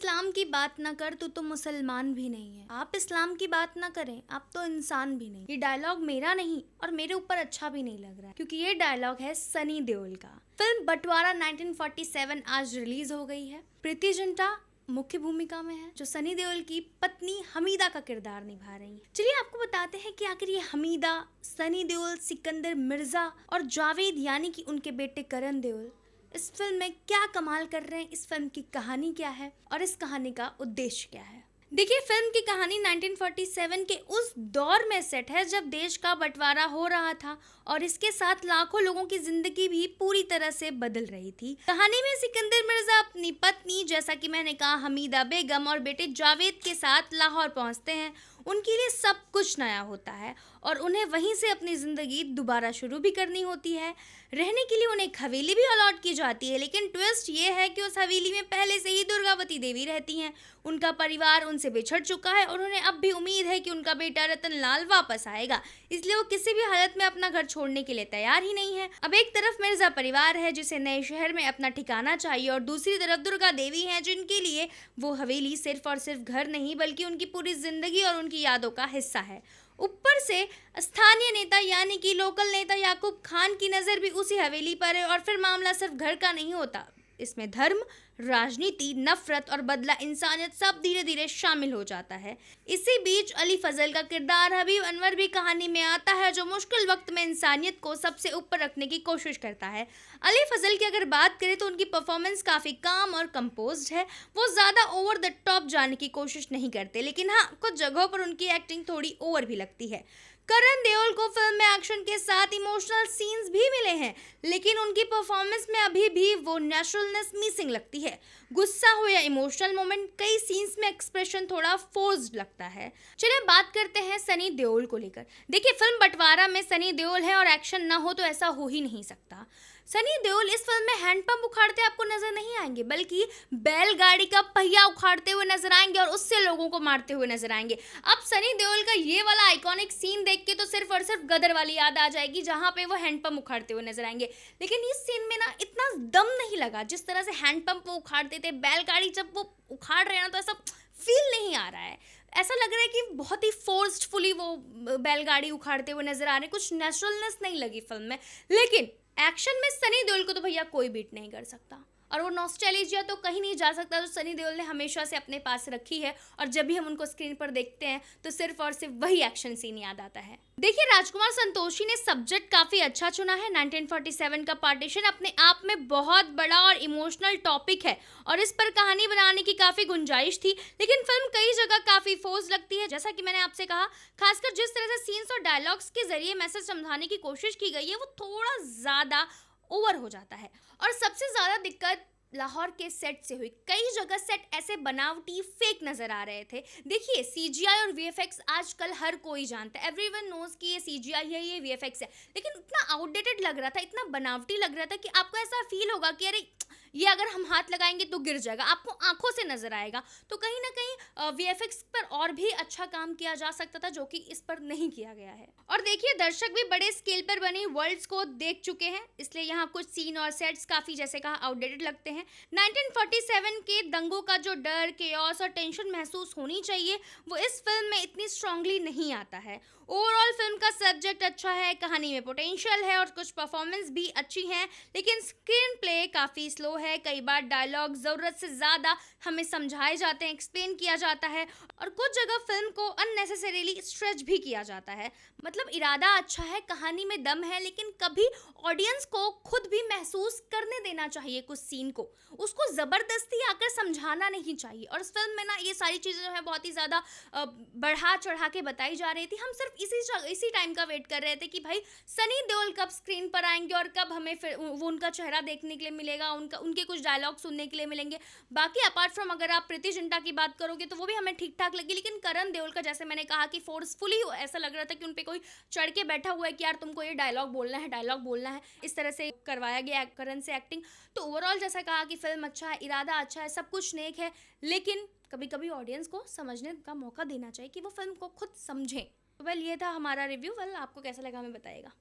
इस्लाम की बात ना कर तू तो मुसलमान भी नहीं है। आप इस्लाम की बात ना करें, आप तो इंसान भी नहीं। ये डायलॉग मेरा नहीं और मेरे ऊपर अच्छा भी नहीं लग रहा है, क्योंकि ये डायलॉग है सनी देओल का। फिल्म बंटवारा 1947 आज रिलीज हो गई है। प्रीति जिंटा मुख्य भूमिका में है, जो सनी देओल की पत्नी हमीदा का किरदार निभा रही है। चलिए आपको बताते हैं कि आखिर ये हमीदा, सनी देओल, सिकंदर मिर्जा और जावेद यानी कि उनके बेटे करण देओल इस फिल्म में क्या कमाल कर रहे हैं। इस फिल्म की कहानी क्या है और इस कहानी का उद्देश्य क्या है। देखिए, फिल्म की कहानी 1947 के उस दौर में सेट है जब देश का बंटवारा हो रहा था और इसके साथ लाखों लोगों की जिंदगी भी पूरी तरह से बदल रही थी। कहानी में सिकंदर मिर्जा अपनी पत्नी, जैसा कि मैंने कहा, हमीदा बेगम और बेटे जावेद के साथ लाहौर पहुंचते हैं। उनके लिए सब कुछ नया होता है और उन्हें वहीं से अपनी ज़िंदगी दोबारा शुरू भी करनी होती है। रहने के लिए उन्हें एक हवेली भी अलॉट की जाती है, लेकिन ट्विस्ट ये है कि उस हवेली में पहले से ही दुर्गावती देवी रहती हैं। उनका परिवार उनसे बिछड़ चुका है और उन्हें अब भी उम्मीद है कि उनका बेटा रतन लाल वापस आएगा, इसलिए वो किसी भी हालत में अपना घर छोड़ने के लिए तैयार ही नहीं है। अब एक तरफ मिर्जा परिवार है जिसे नए शहर में अपना ठिकाना चाहिए, और दूसरी तरफ दुर्गा देवी हैं जिनके लिए वो हवेली सिर्फ और सिर्फ घर नहीं बल्कि उनकी पूरी जिंदगी और उनकी यादों का हिस्सा है। ऊपर से स्थानीय नेता यानी कि लोकल नेता याकूब खान की नज़र भी उसी हवेली पर है, और फिर मामला सिर्फ घर का नहीं होता, इसमें धर्म, राजनीति, नफरत और बदला इंसानियत सब धीरे धीरे शामिल हो जाता है। इसी बीच अली फजल का किरदार हबीब अनवर भी कहानी में आता है, जो मुश्किल वक्त में इंसानियत को सबसे ऊपर रखने की कोशिश करता है। अली फजल की अगर बात करें तो उनकी परफॉर्मेंस काफ़ी काम और कंपोज्ड है। वो ज़्यादा ओवर द टॉप जाने की कोशिश नहीं करते, लेकिन हाँ, कुछ जगहों पर उनकी एक्टिंग थोड़ी ओवर भी लगती है। करण देओल को फिल्म में एक्शन के साथ इमोशनल सीन्स भी मिले हैं, लेकिन उनकी परफॉर्मेंस में अभी भी वो नेचुरलनेस मिसिंग लगती है। गुस्सा हो या इमोशनल मोमेंट, कई सीन्स में एक्सप्रेशन थोड़ा फोर्स्ड लगता है। चलिए बात करते हैं सनी देओल को लेकर। देखिए, फिल्म बंटवारा में सनी देओल है और एक्शन ना हो तो ऐसा हो ही नहीं सकता। सनी देओल इस फिल्म में हैंडपंप उखाड़ते आपको नजर नहीं आएंगे, बल्कि बैलगाड़ी का पहिया उखाड़ते हुए नजर आएंगे और उससे लोगों को मारते हुए नजर आएंगे। अब सनी देओल का ये वाला आइकॉनिक सीन देख के तो सिर्फ और सिर्फ गदर वाली याद आ जाएगी, जहां पे वो हैंडपंप उखाड़ते हुए नजर आएंगे। लेकिन इस सीन में ना इतना दम नहीं लगा जिस तरह से हैंडपंप वो उखाड़ते थे। बैलगाड़ी जब वो उखाड़ रहे हैं ना, तो ऐसा फील नहीं आ रहा है। ऐसा लग रहा है कि बहुत ही फोर्सफुली वो बैलगाड़ी उखाड़ते हुए नजर आ रहे हैं। कुछ नेचुरलनेस नहीं लगी फिल्म में। लेकिन एक्शन में सनी देओल को तो भैया कोई बीट नहीं कर सकता, और वो नॉस्टैल्जिया तो कहीं नहीं जा सकता जो सनी देओल ने हमेशा से अपने पास रखी है। और जब भी हम उनको स्क्रीन पर देखते हैं तो सिर्फ और सिर्फ वही एक्शन सीन याद आता है। देखिए, राजकुमार संतोषी ने सब्जेक्ट काफ़ी अच्छा चुना है। 1947 का पार्टीशन अपने आप में बहुत बड़ा और इमोशनल टॉपिक है, और इस पर कहानी बनाने की काफ़ी गुंजाइश थी, लेकिन फिल्म कई जगह काफ़ी फोर्स लगती है। जैसा कि मैंने आपसे कहा, खासकर जिस तरह से सीन्स और डायलॉग्स के जरिए मैसेज समझाने की कोशिश की गई है, वो थोड़ा ज़्यादा ओवर हो जाता है। और सबसे ज़्यादा दिक्कत लाहौर के सेट से हुई। कई जगह सेट ऐसे बनावटी, फेक नजर आ रहे थे। देखिए, सीजीआई और वीएफएक्स आजकल हर कोई जानता है, एवरीवन नोज कि ये सीजीआई है, ये वीएफएक्स है, लेकिन इतना आउटडेटेड लग रहा था, इतना बनावटी लग रहा था कि आपको ऐसा फील होगा कि अरे ये अगर हम हाथ लगाएंगे तो गिर जाएगा, आपको आंखों से नजर आएगा। तो कहीं ना कहीं वीएफएक्स पर और भी अच्छा काम किया जा सकता था, जो कि इस पर नहीं किया गया है। और देखिए, दर्शक भी बड़े स्केल पर बने वर्ल्ड्स को देख चुके हैं, इसलिए यहाँ कुछ सीन और सेट्स काफ़ी, जैसे कहा, आउटडेटेड लगते हैं। 1947 के दंगों का जो डर, केओस और टेंशन महसूस होनी चाहिए, वो इस फिल्म में इतनी स्ट्रांगली नहीं आता है। ओवरऑल फिल्म का सब्जेक्ट अच्छा है, कहानी में पोटेंशियल है और कुछ परफॉर्मेंस भी अच्छी हैं, लेकिन स्क्रीन प्ले काफ़ी स्लो है। कई बार डायलॉग ज़रूरत से ज़्यादा हमें समझाए जाते हैं, एक्सप्लेन किया जाता है, और कुछ जगह फिल्म को अननेसेसरीली स्ट्रेच भी किया जाता है। मतलब इरादा अच्छा है, कहानी में दम है, लेकिन कभी ऑडियंस को खुद भी महसूस करने देना चाहिए कुछ सीन को, उसको ज़बरदस्ती आकर समझाना नहीं चाहिए। और इस फिल्म में ना ये सारी चीज़ें जो है बहुत ही ज़्यादा बढ़ा चढ़ा के बताई जा रही थी। हम सिर्फ इसी टाइम का वेट कर रहे थे कि भाई सनी देओल कब स्क्रीन पर आएंगे और कब हमें फिर वो उनका चेहरा देखने के लिए मिलेगा, उनके कुछ डायलॉग सुनने के लिए मिलेंगे। बाकी अपार्ट फ्रॉम अगर आप प्रीति जिंटा की बात करोगे तो वो भी हमें ठीक ठाक लगी, लेकिन करण देओल का, जैसे मैंने कहा, कि फोर्सफुली ऐसा लग रहा था कि उन पे कोई चढ़ के बैठा हुआ है कि यार तुमको ये डायलॉग बोलना है, डायलॉग बोलना है, इस तरह से करवाया गया करण से एक्टिंग। तो ओवरऑल जैसा कहा कि फिल्म अच्छा है, इरादा अच्छा है, सब कुछ नेक है, लेकिन कभी कभी ऑडियंस को समझने का मौका देना चाहिए कि वो फिल्म को खुद समझें। वेल, ये था हमारा रिव्यू। वेल, आपको कैसा लगा हमें बताइएगा।